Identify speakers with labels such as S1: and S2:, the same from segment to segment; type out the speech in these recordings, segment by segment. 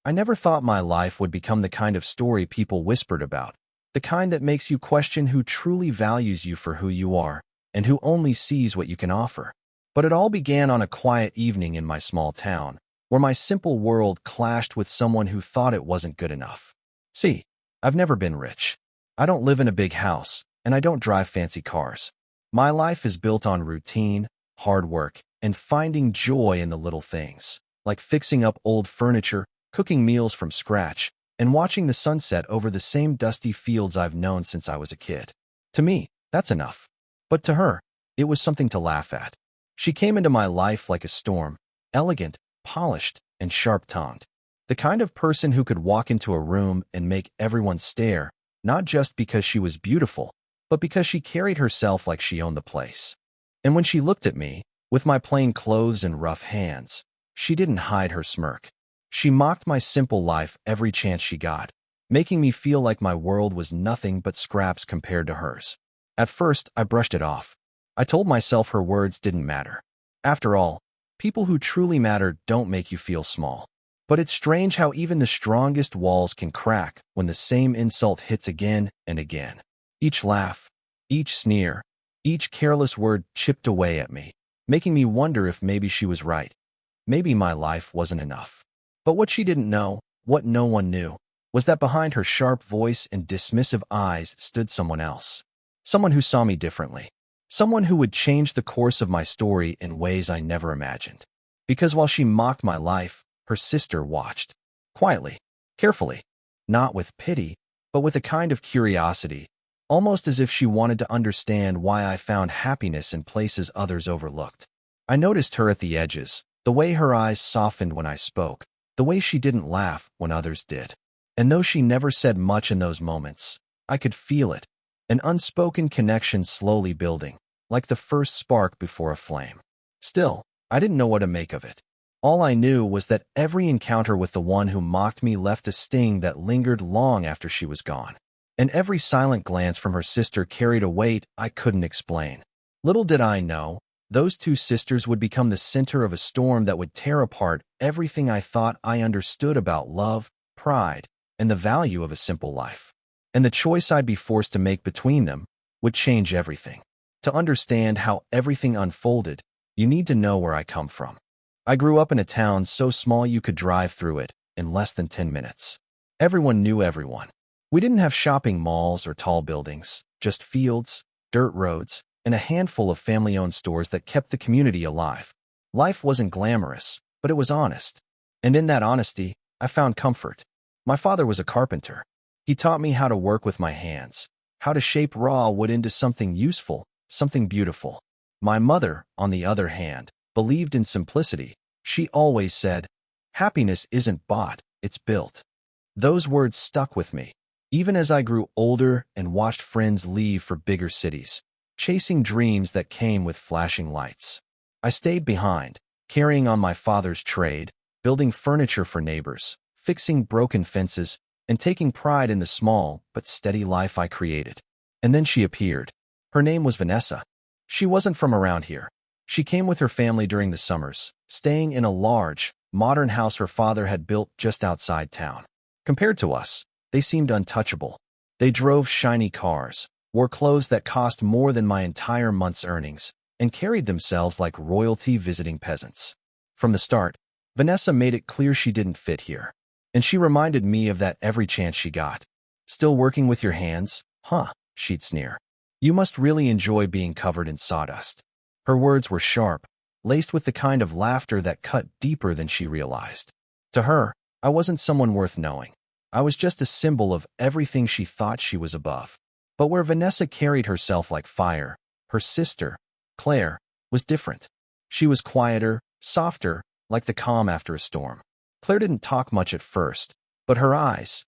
S1: I never thought my life would become the kind of story people whispered about, the kind that makes you question who truly values you for who you are and who only sees what you can offer. But it all began on a quiet evening in my small town, where my simple world clashed with someone who thought it wasn't good enough. See, I've never been rich. I don't live in a big house, and I don't drive fancy cars. My life is built on routine, hard work, and finding joy in the little things, like fixing up old furniture, cooking meals from scratch, and watching the sunset over the same dusty fields I've known since I was a kid. To me, that's enough. But to her, it was something to laugh at. She came into my life like a storm, elegant, polished, and sharp-tongued. The kind of person who could walk into a room and make everyone stare, not just because she was beautiful, but because she carried herself like she owned the place. And when she looked at me, with my plain clothes and rough hands, she didn't hide her smirk. She mocked my simple life every chance she got, making me feel like my world was nothing but scraps compared to hers. At first, I brushed it off. I told myself her words didn't matter. After all, people who truly matter don't make you feel small. But it's strange how even the strongest walls can crack when the same insult hits again and again. Each laugh, each sneer, each careless word chipped away at me, making me wonder if maybe she was right. Maybe my life wasn't enough. But what she didn't know, what no one knew, was that behind her sharp voice and dismissive eyes stood someone else. Someone who saw me differently. Someone who would change the course of my story in ways I never imagined. Because while she mocked my life, her sister watched. Quietly, carefully, not with pity, but with a kind of curiosity, almost as if she wanted to understand why I found happiness in places others overlooked. I noticed her at the edges, the way her eyes softened when I spoke, the way she didn't laugh when others did. And though she never said much in those moments, I could feel it, an unspoken connection slowly building, like the first spark before a flame. Still, I didn't know what to make of it. All I knew was that every encounter with the one who mocked me left a sting that lingered long after she was gone. And every silent glance from her sister carried a weight I couldn't explain. Little did I know, those two sisters would become the center of a storm that would tear apart everything I thought I understood about love, pride, and the value of a simple life. And the choice I'd be forced to make between them would change everything. To understand how everything unfolded, you need to know where I come from. I grew up in a town so small you could drive through it in less than 10 minutes. Everyone knew everyone. We didn't have shopping malls or tall buildings, just fields, dirt roads, and a handful of family-owned stores that kept the community alive. Life wasn't glamorous, but it was honest. And in that honesty, I found comfort. My father was a carpenter. He taught me how to work with my hands, how to shape raw wood into something useful, something beautiful. My mother, on the other hand, believed in simplicity. She always said, "Happiness isn't bought, it's built." Those words stuck with me, even as I grew older and watched friends leave for bigger cities, chasing dreams that came with flashing lights. I stayed behind, carrying on my father's trade, building furniture for neighbors, fixing broken fences, and taking pride in the small but steady life I created. And then she appeared. Her name was Vanessa. She wasn't from around here. She came with her family during the summers, staying in a large, modern house her father had built just outside town. Compared to us, they seemed untouchable. They drove shiny cars, wore clothes that cost more than my entire month's earnings, and carried themselves like royalty visiting peasants. From the start, Vanessa made it clear she didn't fit here. And she reminded me of that every chance she got. "Still working with your hands? Huh," she'd sneer. "You must really enjoy being covered in sawdust." Her words were sharp, laced with the kind of laughter that cut deeper than she realized. To her, I wasn't someone worth knowing. I was just a symbol of everything she thought she was above. But where Vanessa carried herself like fire, her sister, Claire, was different. She was quieter, softer, like the calm after a storm. Claire didn't talk much at first, but her eyes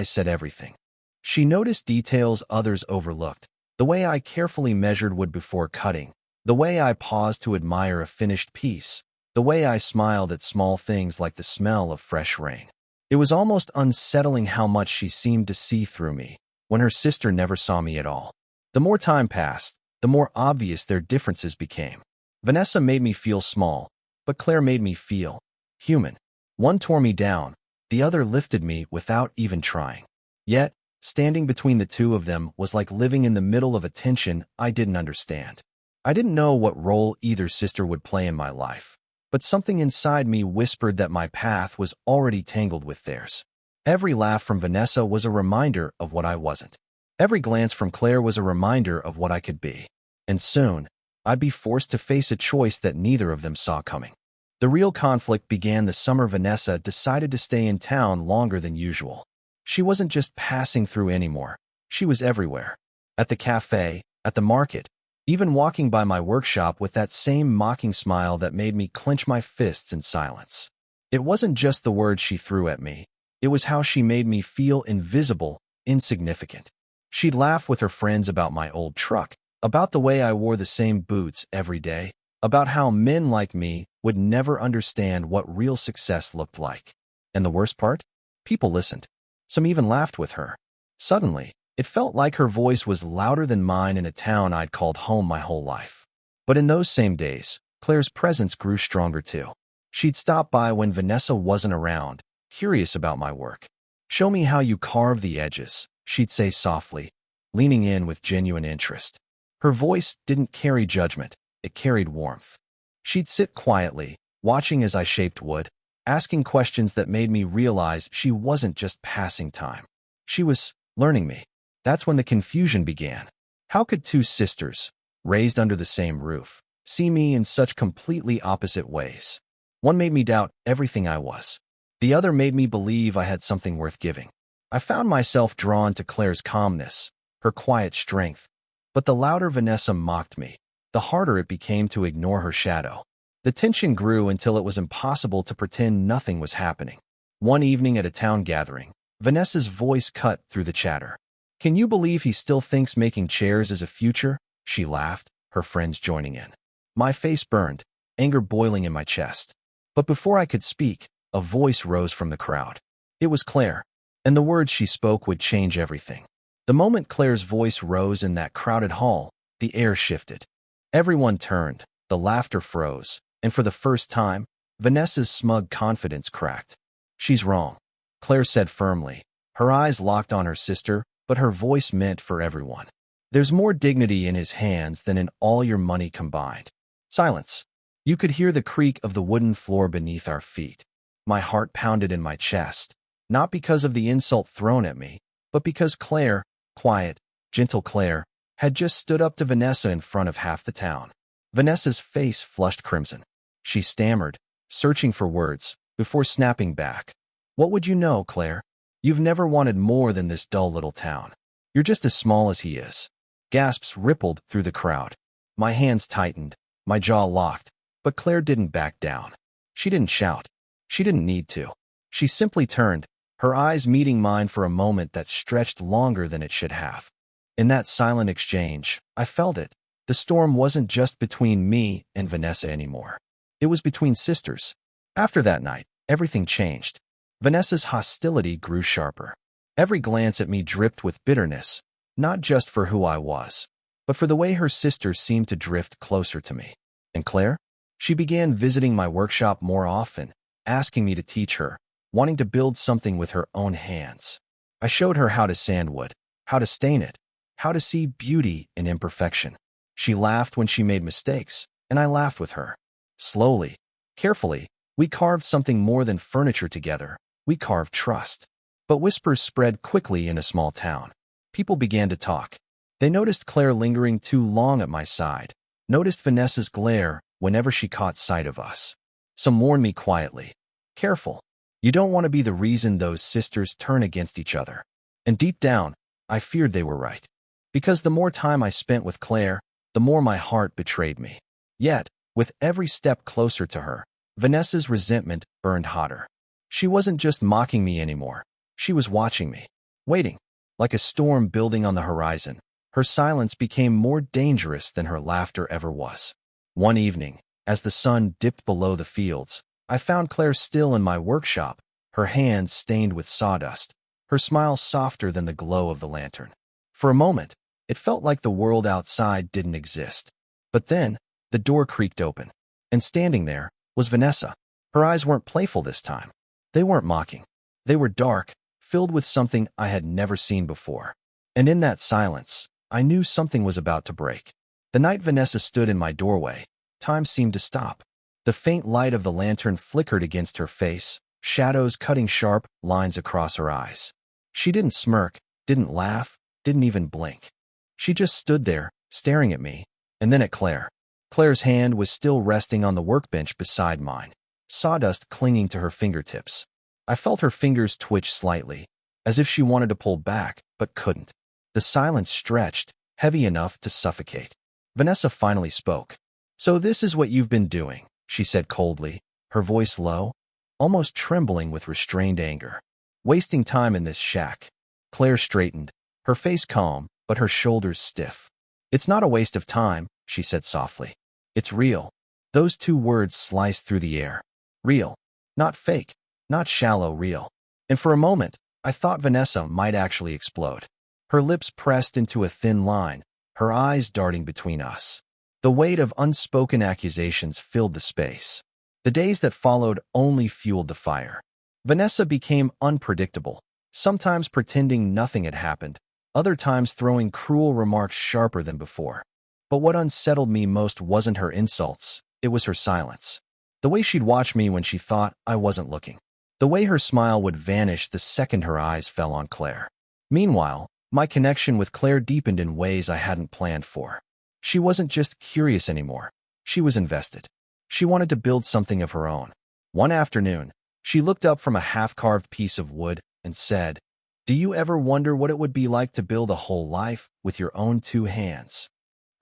S1: said everything. She noticed details others overlooked, the way I carefully measured wood before cutting, the way I paused to admire a finished piece, the way I smiled at small things like the smell of fresh rain. It was almost unsettling how much she seemed to see through me, when her sister never saw me at all. The more time passed, the more obvious their differences became. Vanessa made me feel small, but Claire made me feel human. One tore me down, The other lifted me without even trying. Yet, standing between the two of them was like living in the middle of a tension I didn't understand. I didn't know what role either sister would play in my life, but something inside me whispered that my path was already tangled with theirs. Every laugh from Vanessa was a reminder of what I wasn't. Every glance from Claire was a reminder of what I could be. And soon, I'd be forced to face a choice that neither of them saw coming. The real conflict began the summer Vanessa decided to stay in town longer than usual. She wasn't just passing through anymore. She was everywhere. At the cafe, at the market, even walking by my workshop with that same mocking smile that made me clench my fists in silence. It wasn't just the words she threw at me. It was how she made me feel invisible, insignificant. She'd laugh with her friends about my old truck, about the way I wore the same boots every day, about how men like me would never understand what real success looked like. And the worst part? People listened. Some even laughed with her. Suddenly, it felt like her voice was louder than mine in a town I'd called home my whole life. But in those same days, Claire's presence grew stronger too. She'd stop by when Vanessa wasn't around, curious about my work. "Show me how you carve the edges," she'd say softly, leaning in with genuine interest. Her voice didn't carry judgment, it carried warmth. She'd sit quietly, watching as I shaped wood, asking questions that made me realize she wasn't just passing time. She was learning me. That's when the confusion began. How could two sisters, raised under the same roof, see me in such completely opposite ways? One made me doubt everything I was. The other made me believe I had something worth giving. I found myself drawn to Claire's calmness, her quiet strength. But the louder Vanessa mocked me, the harder it became to ignore her shadow. The tension grew until it was impossible to pretend nothing was happening. One evening at a town gathering, Vanessa's voice cut through the chatter. "Can you believe he still thinks making chairs is a future?" She laughed, her friends joining in. My face burned, anger boiling in my chest. But before I could speak, a voice rose from the crowd. It was Claire, and the words she spoke would change everything. The moment Claire's voice rose in that crowded hall, the air shifted. Everyone turned, the laughter froze, and for the first time, Vanessa's smug confidence cracked. "She's wrong," Claire said firmly. Her eyes locked on her sister, but her voice meant for everyone. "There's more dignity in his hands than in all your money combined." Silence. You could hear the creak of the wooden floor beneath our feet. My heart pounded in my chest, not because of the insult thrown at me, but because Claire, quiet, gentle Claire, had just stood up to Vanessa in front of half the town. Vanessa's face flushed crimson. She stammered, searching for words, before snapping back. "What would you know, Claire? You've never wanted more than this dull little town. You're just as small as he is." Gasps rippled through the crowd. My hands tightened, my jaw locked, but Claire didn't back down. She didn't shout. She didn't need to. She simply turned, her eyes meeting mine for a moment that stretched longer than it should have. In that silent exchange, I felt it. The storm wasn't just between me and Vanessa anymore. It was between sisters. After that night, everything changed. Vanessa's hostility grew sharper. Every glance at me dripped with bitterness, not just for who I was, but for the way her sister seemed to drift closer to me. And Claire? She began visiting my workshop more often, asking me to teach her, wanting to build something with her own hands. I showed her how to sand wood, how to stain it, how to see beauty in imperfection. She laughed when she made mistakes, and I laughed with her. Slowly, carefully, we carved something more than furniture together. We carved trust. But whispers spread quickly in a small town. People began to talk. They noticed Claire lingering too long at my side, noticed Vanessa's glare whenever she caught sight of us. Some warned me quietly, "Careful. You don't want to be the reason those sisters turn against each other." And deep down, I feared they were right. Because the more time I spent with Claire, the more my heart betrayed me. Yet, with every step closer to her, Vanessa's resentment burned hotter. She wasn't just mocking me anymore. She was watching me, waiting, like a storm building on the horizon. Her silence became more dangerous than her laughter ever was. One evening, as the sun dipped below the fields, I found Claire still in my workshop, her hands stained with sawdust, her smile softer than the glow of the lantern. For a moment, it felt like the world outside didn't exist. But then, the door creaked open, and standing there was Vanessa. Her eyes weren't playful this time. They weren't mocking. They were dark, filled with something I had never seen before. And in that silence, I knew something was about to break. The night Vanessa stood in my doorway, time seemed to stop. The faint light of the lantern flickered against her face, shadows cutting sharp lines across her eyes. She didn't smirk, didn't laugh, didn't even blink. She just stood there, staring at me, and then at Claire. Claire's hand was still resting on the workbench beside mine, sawdust clinging to her fingertips. I felt her fingers twitch slightly, as if she wanted to pull back, but couldn't. The silence stretched, heavy enough to suffocate. Vanessa finally spoke. "So this is what you've been doing," she said coldly, her voice low, almost trembling with restrained anger. "Wasting time in this shack." Claire straightened, her face calm, but her shoulders stiff. "It's not a waste of time," she said softly. "It's real." Those two words sliced through the air. Real. Not fake. Not shallow, real. And for a moment, I thought Vanessa might actually explode. Her lips pressed into a thin line, her eyes darting between us. The weight of unspoken accusations filled the space. The days that followed only fueled the fire. Vanessa became unpredictable, sometimes pretending nothing had happened, other times throwing cruel remarks sharper than before. But what unsettled me most wasn't her insults, it was her silence. The way she'd watch me when she thought I wasn't looking. The way her smile would vanish the second her eyes fell on Claire. Meanwhile, my connection with Claire deepened in ways I hadn't planned for. She wasn't just curious anymore. She was invested. She wanted to build something of her own. One afternoon, she looked up from a half-carved piece of wood and said, "Do you ever wonder what it would be like to build a whole life with your own two hands?"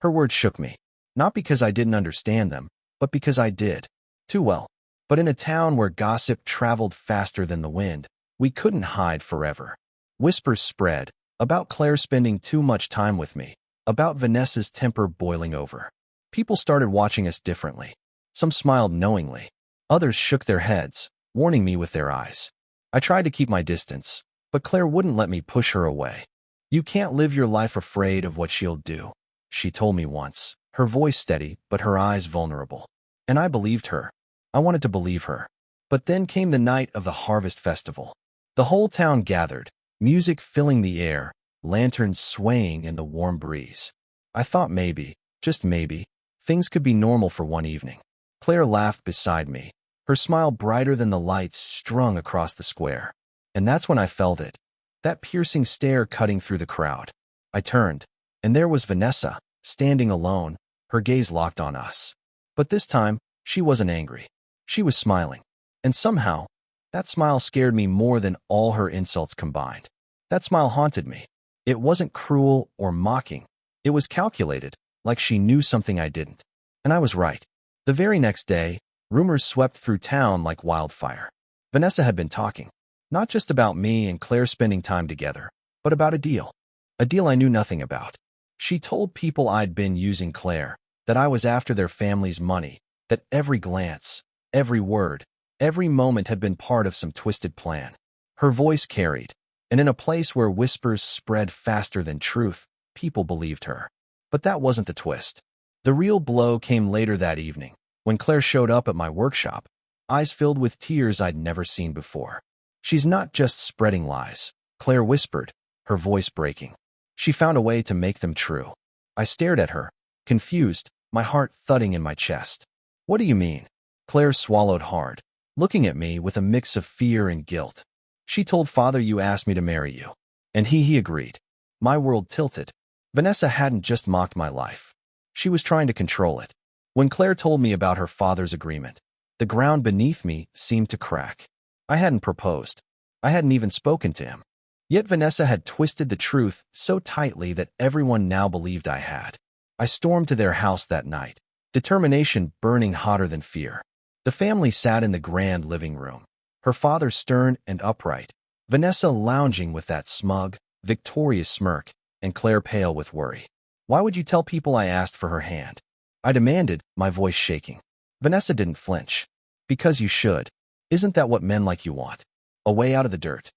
S1: Her words shook me, not because I didn't understand them, but because I did. Too well. But in a town where gossip traveled faster than the wind, we couldn't hide forever. Whispers spread, about Claire spending too much time with me, about Vanessa's temper boiling over. People started watching us differently. Some smiled knowingly. Others shook their heads, warning me with their eyes. I tried to keep my distance, but Claire wouldn't let me push her away. "You can't live your life afraid of what she'll do," she told me once, her voice steady but her eyes vulnerable. And I believed her. I wanted to believe her. But then came the night of the Harvest Festival. The whole town gathered, music filling the air, lanterns swaying in the warm breeze. I thought maybe, just maybe, things could be normal for one evening. Claire laughed beside me, her smile brighter than the lights strung across the square. And that's when I felt it, that piercing stare cutting through the crowd. I turned, and there was Vanessa, standing alone, her gaze locked on us. But this time, she wasn't angry. She was smiling. And somehow, that smile scared me more than all her insults combined. That smile haunted me. It wasn't cruel or mocking. It was calculated, like she knew something I didn't. And I was right. The very next day, rumors swept through town like wildfire. Vanessa had been talking, not just about me and Claire spending time together, but about a deal. A deal I knew nothing about. She told people I'd been using Claire, that I was after their family's money, that every glance, every word, every moment had been part of some twisted plan. Her voice carried, and in a place where whispers spread faster than truth, people believed her. But that wasn't the twist. The real blow came later that evening, when Claire showed up at my workshop, eyes filled with tears I'd never seen before. "She's not just spreading lies," Claire whispered, her voice breaking. "She found a way to make them true." I stared at her, confused, my heart thudding in my chest. "What do you mean?" Claire swallowed hard, looking at me with a mix of fear and guilt. "She told Father you asked me to marry you. And he agreed." My world tilted. Vanessa hadn't just mocked my life. She was trying to control it. When Claire told me about her father's agreement, the ground beneath me seemed to crack. I hadn't proposed. I hadn't even spoken to him. Yet Vanessa had twisted the truth so tightly that everyone now believed I had. I stormed to their house that night, determination burning hotter than fear. The family sat in the grand living room, her father stern and upright, Vanessa lounging with that smug, victorious smirk, and Claire pale with worry. "Why would you tell people I asked for her hand?" I demanded, my voice shaking. Vanessa didn't flinch. "Because you should. Isn't that what men like you want? A way out of the dirt?"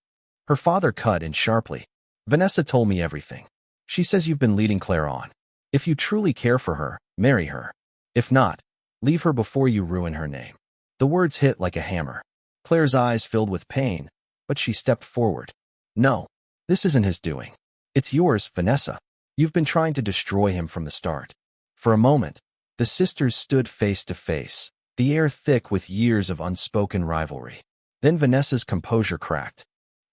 S1: Her father cut in sharply. "Vanessa told me everything. She says you've been leading Claire on. If you truly care for her, marry her. If not, leave her before you ruin her name." The words hit like a hammer. Claire's eyes filled with pain, but she stepped forward. No, this isn't his doing. It's yours, Vanessa. You've been trying to destroy him from the start. For a moment, the sisters stood face to face, the air thick with years of unspoken rivalry. Then Vanessa's composure cracked.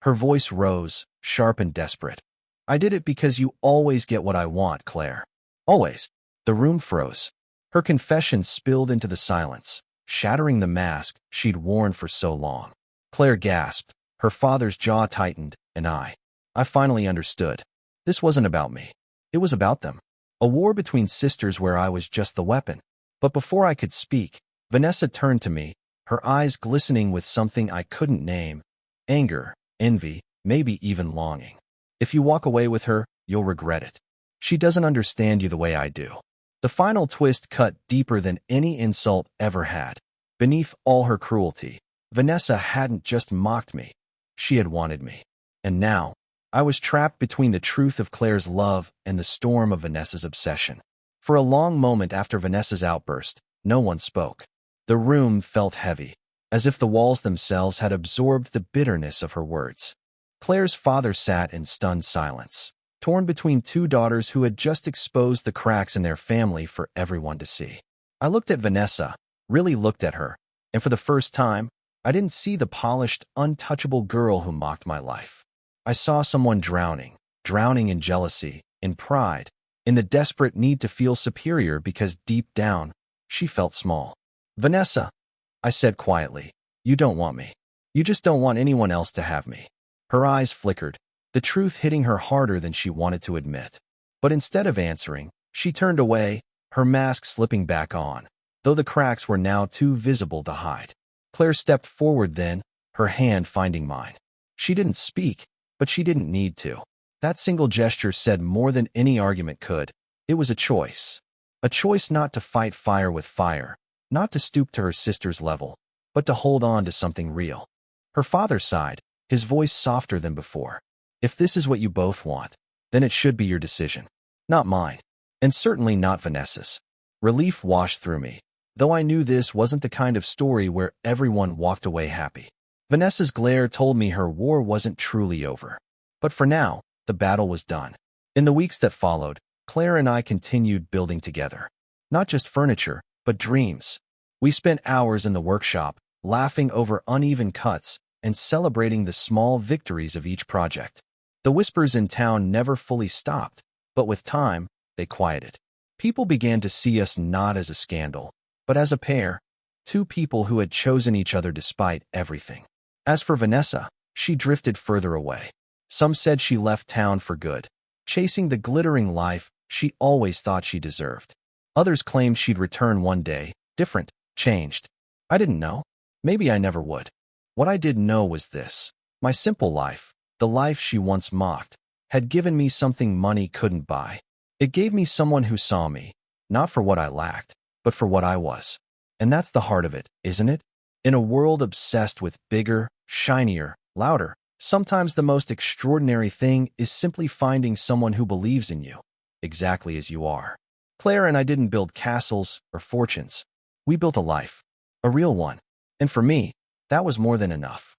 S1: Her voice rose, sharp and desperate. I did it because you always get what I want, Claire. Always. The room froze. Her confession spilled into the silence, shattering the mask she'd worn for so long. Claire gasped. Her father's jaw tightened, and I finally understood. This wasn't about me. It was about them. A war between sisters where I was just the weapon. But before I could speak, Vanessa turned to me, her eyes glistening with something I couldn't name. Anger, envy, maybe even longing. If you walk away with her, you'll regret it. She doesn't understand you the way I do. The final twist cut deeper than any insult ever had. Beneath all her cruelty, Vanessa hadn't just mocked me. She had wanted me. And now, I was trapped between the truth of Claire's love and the storm of Vanessa's obsession. For a long moment after Vanessa's outburst, no one spoke. The room felt heavy, as if the walls themselves had absorbed the bitterness of her words. Claire's father sat in stunned silence, torn between two daughters who had just exposed the cracks in their family for everyone to see. I looked at Vanessa, really looked at her, and for the first time, I didn't see the polished, untouchable girl who mocked my life. I saw someone drowning in jealousy, in pride, in the desperate need to feel superior because deep down, she felt small. Vanessa, I said quietly, you don't want me. You just don't want anyone else to have me. Her eyes flickered, the truth hitting her harder than she wanted to admit. But instead of answering, she turned away, her mask slipping back on, though the cracks were now too visible to hide. Claire stepped forward then, her hand finding mine. She didn't speak, but she didn't need to. That single gesture said more than any argument could. It was a choice. A choice not to fight fire with fire, not to stoop to her sister's level, but to hold on to something real. Her father sighed, his voice softer than before. If this is what you both want, then it should be your decision. Not mine. And certainly not Vanessa's. Relief washed through me, though I knew this wasn't the kind of story where everyone walked away happy. Vanessa's glare told me her war wasn't truly over. But for now, the battle was done. In the weeks that followed, Claire and I continued building together. Not just furniture, but dreams. We spent hours in the workshop, laughing over uneven cuts and celebrating the small victories of each project. The whispers in town never fully stopped, but with time, they quieted. People began to see us not as a scandal, but as a pair, two people who had chosen each other despite everything. As for Vanessa, she drifted further away. Some said she left town for good, chasing the glittering life she always thought she deserved. Others claimed she'd return one day, different, changed. I didn't know. Maybe I never would. What I did know was this. My simple life, the life she once mocked, had given me something money couldn't buy. It gave me someone who saw me, not for what I lacked, but for what I was. And that's the heart of it, isn't it? In a world obsessed with bigger, shinier, louder, sometimes the most extraordinary thing is simply finding someone who believes in you, exactly as you are. Claire and I didn't build castles or fortunes. We built a life, a real one. And for me, that was more than enough.